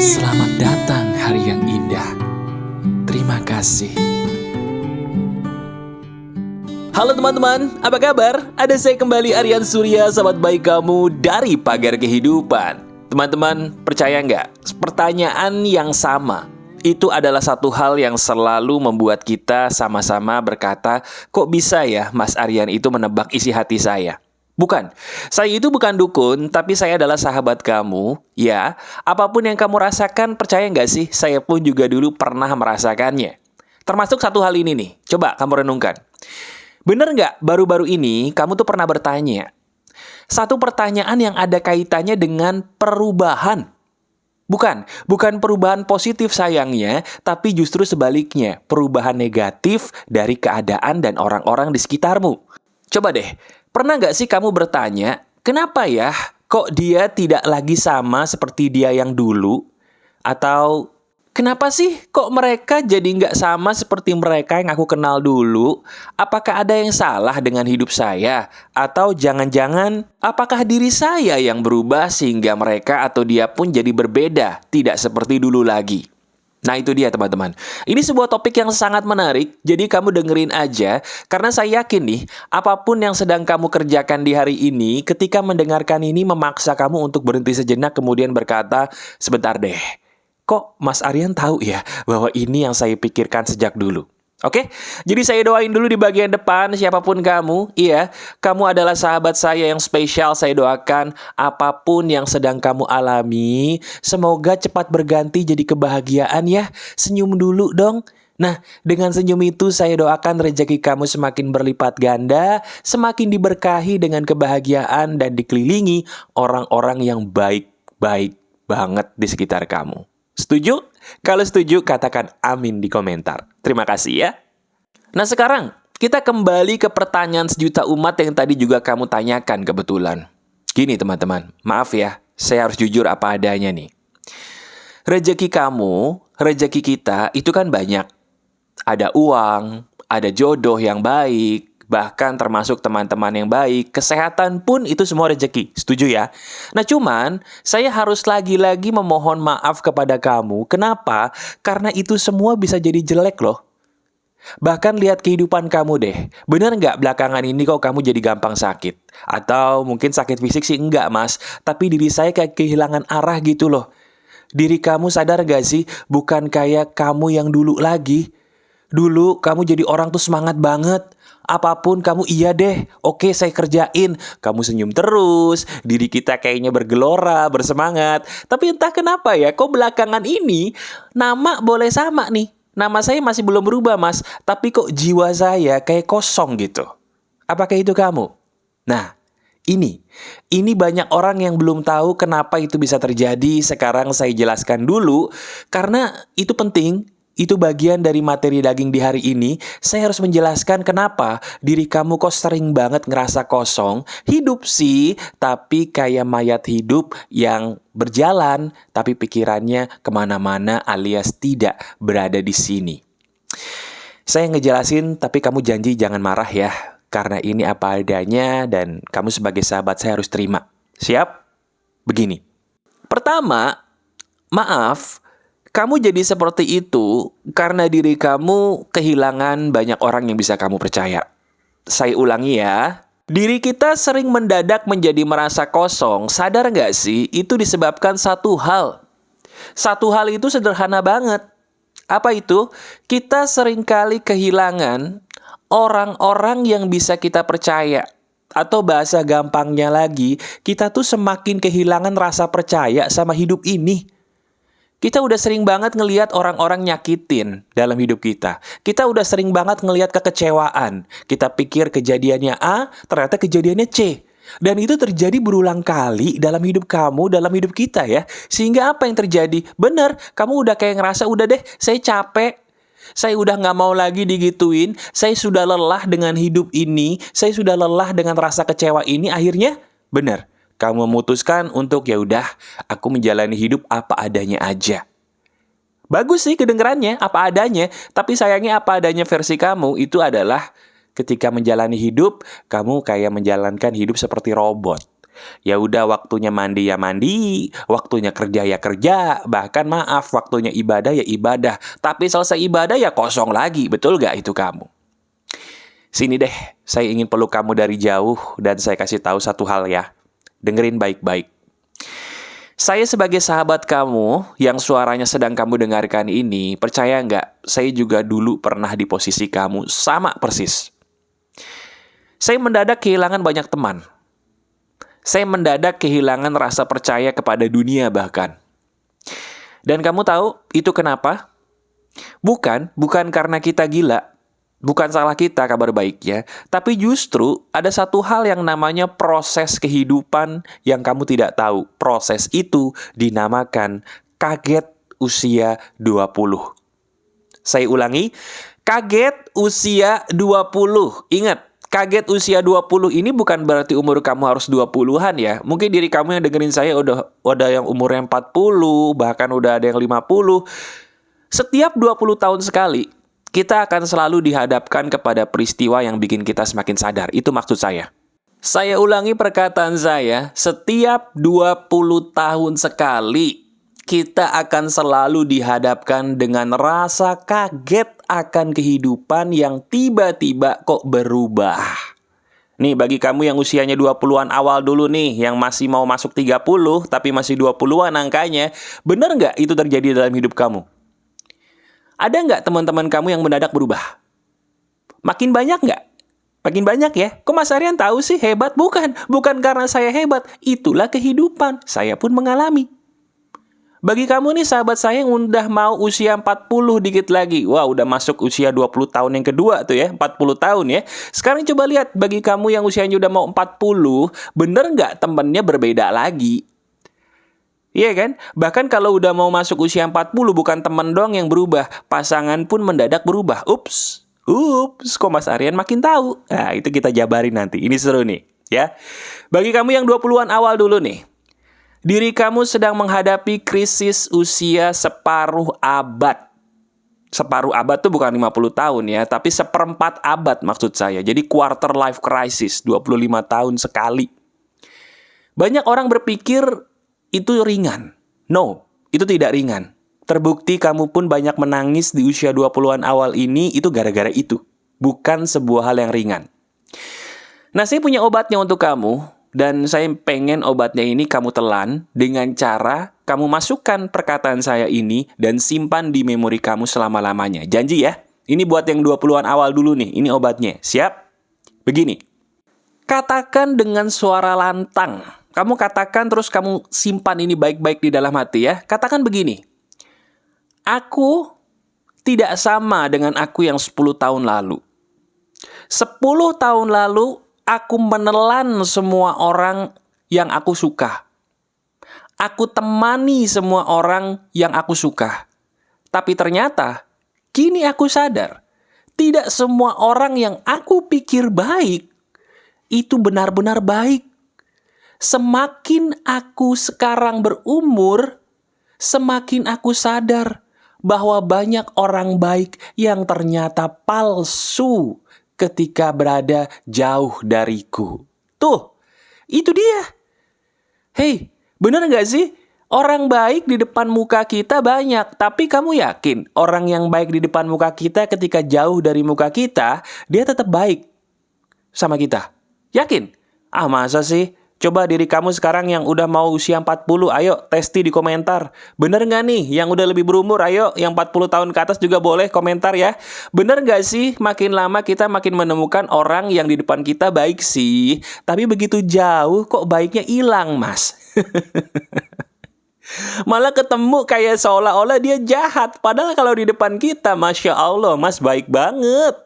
Selamat datang hari yang indah. Terima kasih. Halo teman-teman, apa kabar? Ada saya kembali, Aryan Surya, sahabat baik kamu dari Pagar Kehidupan. Teman-teman, percaya nggak? Pertanyaan yang sama itu adalah satu hal yang selalu membuat kita sama-sama berkata, kok bisa ya Mas Aryan itu menebak isi hati saya? Bukan, saya itu bukan dukun, tapi saya adalah sahabat kamu. Ya, apapun yang kamu rasakan, percaya nggak sih? Saya pun juga dulu pernah merasakannya. Termasuk satu hal ini nih, coba kamu renungkan. Bener nggak baru-baru ini kamu tuh pernah bertanya? Satu pertanyaan yang ada kaitannya dengan perubahan. Bukan perubahan positif sayangnya, tapi justru sebaliknya, perubahan negatif dari keadaan dan orang-orang di sekitarmu. Coba deh, pernah nggak sih kamu bertanya, kenapa ya kok dia tidak lagi sama seperti dia yang dulu? Atau kenapa sih kok mereka jadi nggak sama seperti mereka yang aku kenal dulu? Apakah ada yang salah dengan hidup saya? Atau jangan-jangan apakah diri saya yang berubah sehingga mereka atau dia pun jadi berbeda, tidak seperti dulu lagi? Nah itu dia teman-teman. Ini sebuah topik yang sangat menarik, jadi kamu dengerin aja. Karena saya yakin nih, apapun yang sedang kamu kerjakan di hari ini, ketika mendengarkan ini memaksa kamu untuk berhenti sejenak kemudian berkata, sebentar deh, kok Mas Aryan tahu ya bahwa ini yang saya pikirkan sejak dulu? Oke, jadi saya doain dulu di bagian depan siapapun kamu. Iya, kamu adalah sahabat saya yang spesial. Saya doakan apapun yang sedang kamu alami, semoga cepat berganti jadi kebahagiaan ya. Senyum dulu dong. Nah, dengan senyum itu saya doakan rezeki kamu semakin berlipat ganda, semakin diberkahi dengan kebahagiaan dan dikelilingi orang-orang yang baik-baik banget di sekitar kamu. Setuju? Kalau setuju, katakan amin di komentar. Terima kasih ya. Nah sekarang, kita kembali ke pertanyaan sejuta umat yang tadi juga kamu tanyakan kebetulan. Gini teman-teman, maaf ya, saya harus jujur apa adanya nih. Rezeki kamu, rezeki kita itu kan banyak. Ada uang, ada jodoh yang baik, bahkan termasuk teman-teman yang baik, kesehatan pun itu semua rezeki. Setuju ya? Nah cuman, saya harus lagi-lagi memohon maaf kepada kamu. Kenapa? Karena itu semua bisa jadi jelek loh. Bahkan lihat kehidupan kamu deh. Bener nggak belakangan ini kok kamu jadi gampang sakit? Atau mungkin sakit fisik sih enggak mas, tapi diri saya kayak kehilangan arah gitu loh. Diri kamu sadar gak sih? Bukan kayak kamu yang dulu lagi. Dulu kamu jadi orang tuh semangat banget. Apapun kamu iya deh, oke saya kerjain. Kamu senyum terus, diri kita kayaknya bergelora, bersemangat. Tapi entah kenapa ya, kok belakangan ini nama boleh sama nih. Nama saya masih belum berubah mas, tapi kok jiwa saya kayak kosong gitu. Apakah itu kamu? Nah, ini banyak orang yang belum tahu kenapa itu bisa terjadi. Sekarang saya jelaskan dulu, karena itu penting. Itu bagian dari materi daging di hari ini. Saya harus menjelaskan kenapa diri kamu kok sering banget ngerasa kosong. Hidup sih, tapi kayak mayat hidup yang berjalan, tapi pikirannya kemana-mana alias tidak berada di sini. Saya ngejelasin, tapi kamu janji jangan marah ya. Karena ini apa adanya dan kamu sebagai sahabat saya harus terima. Siap? Begini. Pertama, maaf. Kamu jadi seperti itu karena diri kamu kehilangan banyak orang yang bisa kamu percaya. Saya ulangi ya. Diri kita sering mendadak menjadi merasa kosong. Sadar nggak sih? Itu disebabkan satu hal. Satu hal itu sederhana banget. Apa itu? Kita seringkali kehilangan orang-orang yang bisa kita percaya. Atau bahasa gampangnya lagi, kita tuh semakin kehilangan rasa percaya sama hidup ini. Kita udah sering banget ngelihat orang-orang nyakitin dalam hidup kita. Kita udah sering banget ngelihat kekecewaan. Kita pikir kejadiannya A, ternyata kejadiannya C. Dan itu terjadi berulang kali dalam hidup kamu, dalam hidup kita ya. Sehingga apa yang terjadi? Bener, kamu udah kayak ngerasa, udah deh, saya capek. Saya udah gak mau lagi digituin. Saya sudah lelah dengan hidup ini. Saya sudah lelah dengan rasa kecewa ini. Akhirnya, bener. Kamu memutuskan untuk ya udah, aku menjalani hidup apa adanya aja. Bagus sih kedengerannya, apa adanya. Tapi sayangnya apa adanya versi kamu itu adalah ketika menjalani hidup, kamu kayak menjalankan hidup seperti robot. Ya udah, waktunya mandi ya mandi, waktunya kerja ya kerja, bahkan maaf, waktunya ibadah ya ibadah. Tapi selesai ibadah ya kosong lagi, betul gak itu kamu? Sini deh, saya ingin peluk kamu dari jauh dan saya kasih tahu satu hal ya. Dengerin baik-baik. Saya sebagai sahabat kamu yang suaranya sedang kamu dengarkan ini, percaya nggak? Saya juga dulu pernah di posisi kamu, sama persis. Saya mendadak kehilangan banyak teman. Saya mendadak kehilangan rasa percaya kepada dunia bahkan. Dan kamu tahu itu kenapa? Bukan karena kita gila. Bukan salah kita kabar baiknya. Tapi justru ada satu hal yang namanya proses kehidupan yang kamu tidak tahu. Proses itu dinamakan kaget usia 20. Saya ulangi, kaget usia 20. Ingat, kaget usia 20 ini bukan berarti umur kamu harus 20-an ya. Mungkin diri kamu yang dengerin saya udah yang umurnya 40, bahkan udah ada yang 50. Setiap 20 tahun sekali, kita akan selalu dihadapkan kepada peristiwa yang bikin kita semakin sadar. Itu maksud saya. Saya ulangi perkataan saya, setiap 20 tahun sekali, kita akan selalu dihadapkan dengan rasa kaget akan kehidupan yang tiba-tiba kok berubah. Nih, bagi kamu yang usianya 20-an awal dulu nih, yang masih mau masuk 30, tapi masih 20-an angkanya, bener nggak itu terjadi dalam hidup kamu? Ada nggak teman-teman kamu yang mendadak berubah? Makin banyak nggak? Makin banyak ya? Kok Mas Aryan tahu sih hebat? Bukan karena saya hebat. Itulah kehidupan. Saya pun mengalami. Bagi kamu nih sahabat saya yang udah mau usia 40 dikit lagi. Wah, udah masuk usia 20 tahun yang kedua tuh ya. 40 tahun ya. Sekarang coba lihat bagi kamu yang usianya udah mau 40. Bener nggak temennya berbeda lagi? Iya kan? Bahkan kalau udah mau masuk usia 40, bukan temen doang yang berubah. Pasangan pun mendadak berubah. Ups, kok Mas Aryan makin tahu? Nah, itu kita jabarin nanti. Ini seru nih, ya. Bagi kamu yang 20-an awal dulu nih. Diri kamu sedang menghadapi krisis usia separuh abad. Separuh abad tuh bukan 50 tahun ya, tapi seperempat abad maksud saya. Jadi quarter life crisis, 25 tahun sekali. Banyak orang berpikir itu ringan. No, itu tidak ringan. Terbukti kamu pun banyak menangis di usia 20-an awal ini, itu gara-gara itu. Bukan sebuah hal yang ringan. Nah, saya punya obatnya untuk kamu. Dan saya pengen obatnya ini kamu telan dengan cara kamu masukkan perkataan saya ini dan simpan di memori kamu selama-lamanya. Janji ya. Ini buat yang 20-an awal dulu nih. Ini obatnya. Siap? Begini. Katakan dengan suara lantang. Kamu katakan terus kamu simpan ini baik-baik di dalam hati ya. Katakan begini. Aku tidak sama dengan aku yang 10 tahun lalu. 10 tahun lalu aku menelan semua orang yang aku suka. Aku temani semua orang yang aku suka. Tapi ternyata, kini aku sadar, tidak semua orang yang aku pikir baik, itu benar-benar baik. Semakin aku sekarang berumur, semakin aku sadar bahwa banyak orang baik yang ternyata palsu ketika berada jauh dariku. Tuh, itu dia. Hei, benar nggak sih? Orang baik di depan muka kita banyak. Tapi kamu yakin orang yang baik di depan muka kita ketika jauh dari muka kita, dia tetap baik sama kita? Yakin? Ah, masa sih? Coba diri kamu sekarang yang udah mau usia 40, ayo testi di komentar. Bener nggak nih yang udah lebih berumur? Ayo yang 40 tahun ke atas juga boleh komentar ya. Bener nggak sih makin lama kita makin menemukan orang yang di depan kita baik sih, tapi begitu jauh kok baiknya hilang, Mas. Malah ketemu kayak seolah-olah dia jahat. Padahal kalau di depan kita, Masya Allah, Mas baik banget.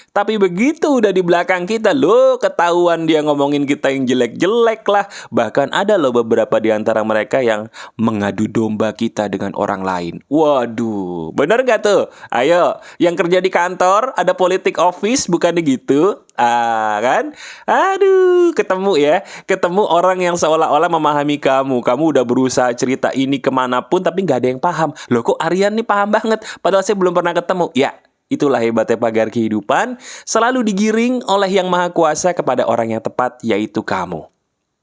Tapi begitu udah di belakang kita, loh ketahuan dia ngomongin kita yang jelek-jelek lah. Bahkan ada loh beberapa di antara mereka yang mengadu domba kita dengan orang lain. Waduh, bener gak tuh? Ayo, yang kerja di kantor, ada politik office, bukannya gitu? Ah, kan? Aduh, ketemu ya. Ketemu orang yang seolah-olah memahami kamu. Kamu udah berusaha cerita ini kemanapun, tapi gak ada yang paham. Loh kok Aryan nih paham banget? Padahal saya belum pernah ketemu. Ya, itulah hebatnya pagar kehidupan, selalu digiring oleh Yang Maha Kuasa kepada orang yang tepat, yaitu kamu.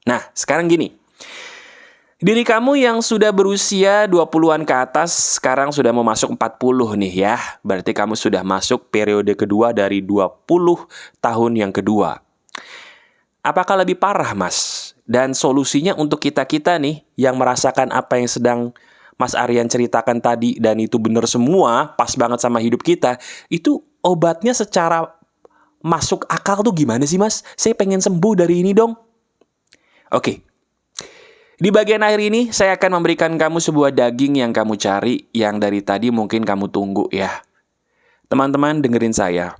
Nah, sekarang gini. Diri kamu yang sudah berusia 20-an ke atas, sekarang sudah mau masuk 40 nih ya. Berarti kamu sudah masuk periode kedua dari 20 tahun yang kedua. Apakah lebih parah, Mas? Dan solusinya untuk kita-kita nih, yang merasakan apa yang sedang Mas Aryan ceritakan tadi, dan itu benar semua, pas banget sama hidup kita, itu obatnya secara masuk akal tuh gimana sih, Mas? Saya pengen sembuh dari ini dong. Oke. Di bagian akhir ini, saya akan memberikan kamu sebuah daging yang kamu cari, yang dari tadi mungkin kamu tunggu ya. Teman-teman, dengerin saya.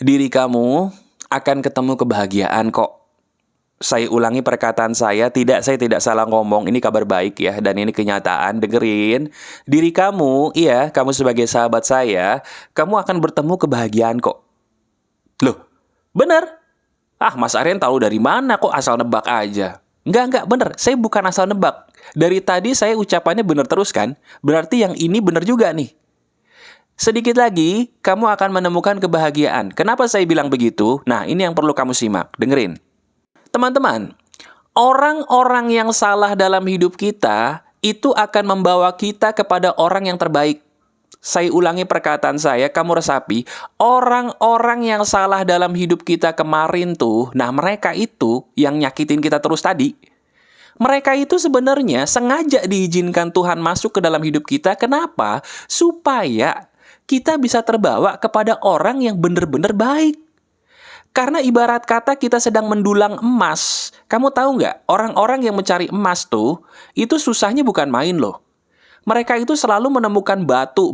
Diri kamu akan ketemu kebahagiaan kok. Saya ulangi perkataan saya tidak salah ngomong, ini kabar baik ya, dan ini kenyataan, dengerin. Diri kamu, iya, kamu sebagai sahabat saya, kamu akan bertemu kebahagiaan kok. Loh, bener? Mas Aryan tahu dari mana kok asal nebak aja? Enggak, bener. Saya bukan asal nebak. Dari tadi saya ucapannya bener terus kan? Berarti yang ini bener juga nih. Sedikit lagi, kamu akan menemukan kebahagiaan. Kenapa saya bilang begitu? Nah, ini yang perlu kamu simak. Dengerin. Teman-teman, orang-orang yang salah dalam hidup kita, itu akan membawa kita kepada orang yang terbaik. Saya ulangi perkataan saya, kamu resapi. Orang-orang yang salah dalam hidup kita kemarin tuh, nah mereka itu yang nyakitin kita terus tadi. Mereka itu sebenarnya sengaja diizinkan Tuhan masuk ke dalam hidup kita. Kenapa? Supaya kita bisa terbawa kepada orang yang benar-benar baik. Karena ibarat kata kita sedang mendulang emas. Kamu tahu nggak? Orang-orang yang mencari emas tuh, itu susahnya bukan main loh. Mereka itu selalu menemukan batu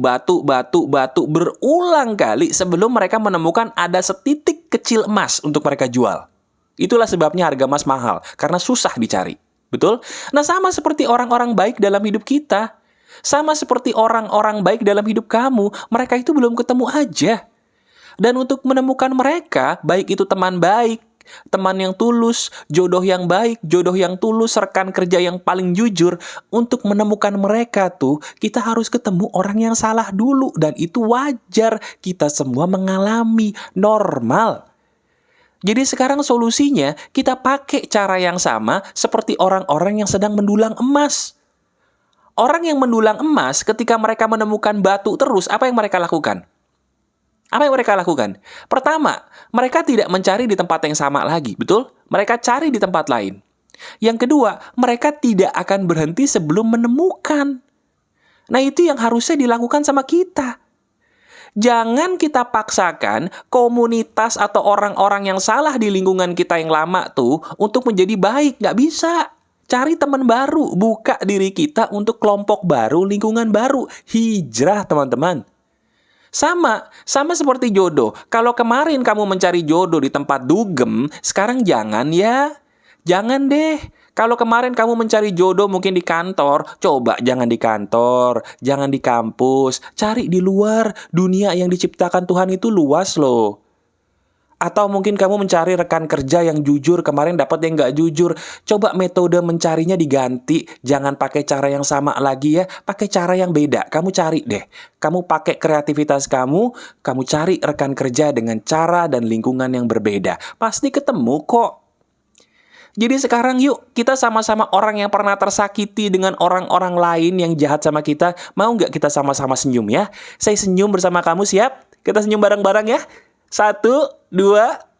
berulang kali sebelum mereka menemukan ada setitik kecil emas untuk mereka jual. Itulah sebabnya harga emas mahal, karena susah dicari. Betul? Nah, sama seperti orang-orang baik dalam hidup kita. Sama seperti orang-orang baik dalam hidup kamu, mereka itu belum ketemu aja. Dan untuk menemukan mereka, baik itu teman baik, teman yang tulus, jodoh yang baik, jodoh yang tulus, rekan kerja yang paling jujur. Untuk menemukan mereka tuh, kita harus ketemu orang yang salah dulu. Dan itu wajar, kita semua mengalami, normal. Jadi sekarang solusinya, kita pakai cara yang sama seperti orang-orang yang sedang mendulang emas. Orang yang mendulang emas, ketika mereka menemukan batu terus, apa yang mereka lakukan? Apa yang mereka lakukan? Pertama, mereka tidak mencari di tempat yang sama lagi, betul? Mereka cari di tempat lain. Yang kedua, mereka tidak akan berhenti sebelum menemukan. Nah, itu yang harusnya dilakukan sama kita. Jangan kita paksakan komunitas atau orang-orang yang salah di lingkungan kita yang lama tuh untuk menjadi baik. Nggak bisa. Cari teman baru, buka diri kita untuk kelompok baru, lingkungan baru. Hijrah, teman-teman. Sama seperti jodoh. Kalau kemarin kamu mencari jodoh di tempat dugem, sekarang jangan ya. Jangan deh. Kalau kemarin kamu mencari jodoh mungkin di kantor, coba jangan di kantor, jangan di kampus. Cari di luar. Dunia yang diciptakan Tuhan itu luas loh. Atau mungkin kamu mencari rekan kerja yang jujur, kemarin dapat yang nggak jujur. Coba metode mencarinya diganti. Jangan pakai cara yang sama lagi ya. Pakai cara yang beda. Kamu cari deh. Kamu pakai kreativitas kamu cari rekan kerja dengan cara dan lingkungan yang berbeda. Pasti ketemu kok. Jadi sekarang yuk, kita sama-sama orang yang pernah tersakiti dengan orang-orang lain yang jahat sama kita. Mau nggak kita sama-sama senyum ya? Saya senyum bersama kamu, siap? Kita senyum bareng-bareng ya? 1, 2,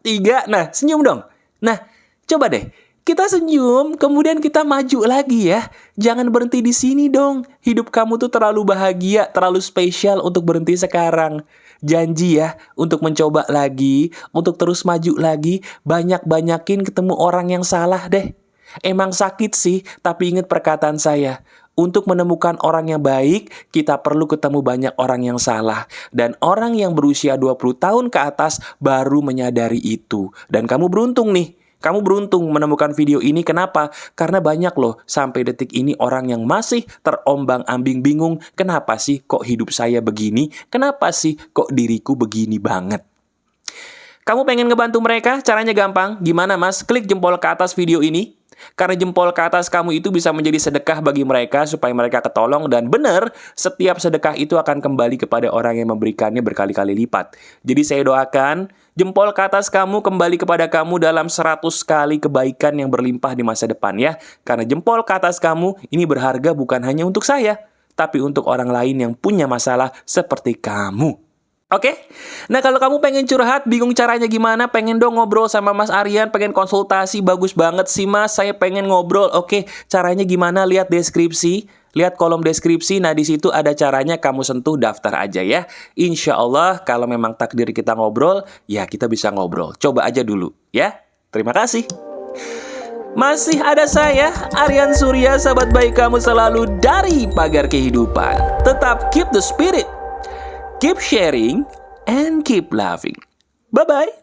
3. Nah, senyum dong. Nah, coba deh. Kita senyum, kemudian kita maju lagi ya. Jangan berhenti di sini dong. Hidup kamu tuh terlalu bahagia, terlalu spesial untuk berhenti sekarang. Janji ya, untuk mencoba lagi, untuk terus maju lagi. Banyak-banyakin ketemu orang yang salah deh. Emang sakit sih, tapi ingat perkataan saya. Untuk menemukan orang yang baik, kita perlu ketemu banyak orang yang salah. Dan orang yang berusia 20 tahun ke atas baru menyadari itu. Dan kamu beruntung nih. Kamu beruntung menemukan video ini. Kenapa? Karena banyak loh sampai detik ini orang yang masih terombang-ambing bingung. Kenapa sih kok hidup saya begini? Kenapa sih kok diriku begini banget? Kamu pengen ngebantu mereka? Caranya gampang. Gimana mas? Klik jempol ke atas video ini. Karena jempol ke atas kamu itu bisa menjadi sedekah bagi mereka supaya mereka ketolong, dan benar, setiap sedekah itu akan kembali kepada orang yang memberikannya berkali-kali lipat. Jadi saya doakan jempol ke atas kamu kembali kepada kamu dalam 100 kali kebaikan yang berlimpah di masa depan ya. Karena jempol ke atas kamu ini berharga bukan hanya untuk saya, tapi untuk orang lain yang punya masalah seperti kamu. Oke? Nah, kalau kamu pengen curhat, bingung caranya gimana, pengen dong ngobrol sama Mas Aryan, pengen konsultasi, bagus banget sih Mas, saya pengen ngobrol. Oke, caranya gimana? Lihat deskripsi, lihat kolom deskripsi. Nah, di situ ada caranya, kamu sentuh, daftar aja ya. Insya Allah, kalau memang takdir kita ngobrol, ya kita bisa ngobrol. Coba aja dulu, ya. Terima kasih. Masih ada saya, Aryan Surya, sahabat baik kamu selalu dari Pagar Kehidupan. Tetap keep the spirit. Keep sharing and keep laughing. Bye-bye.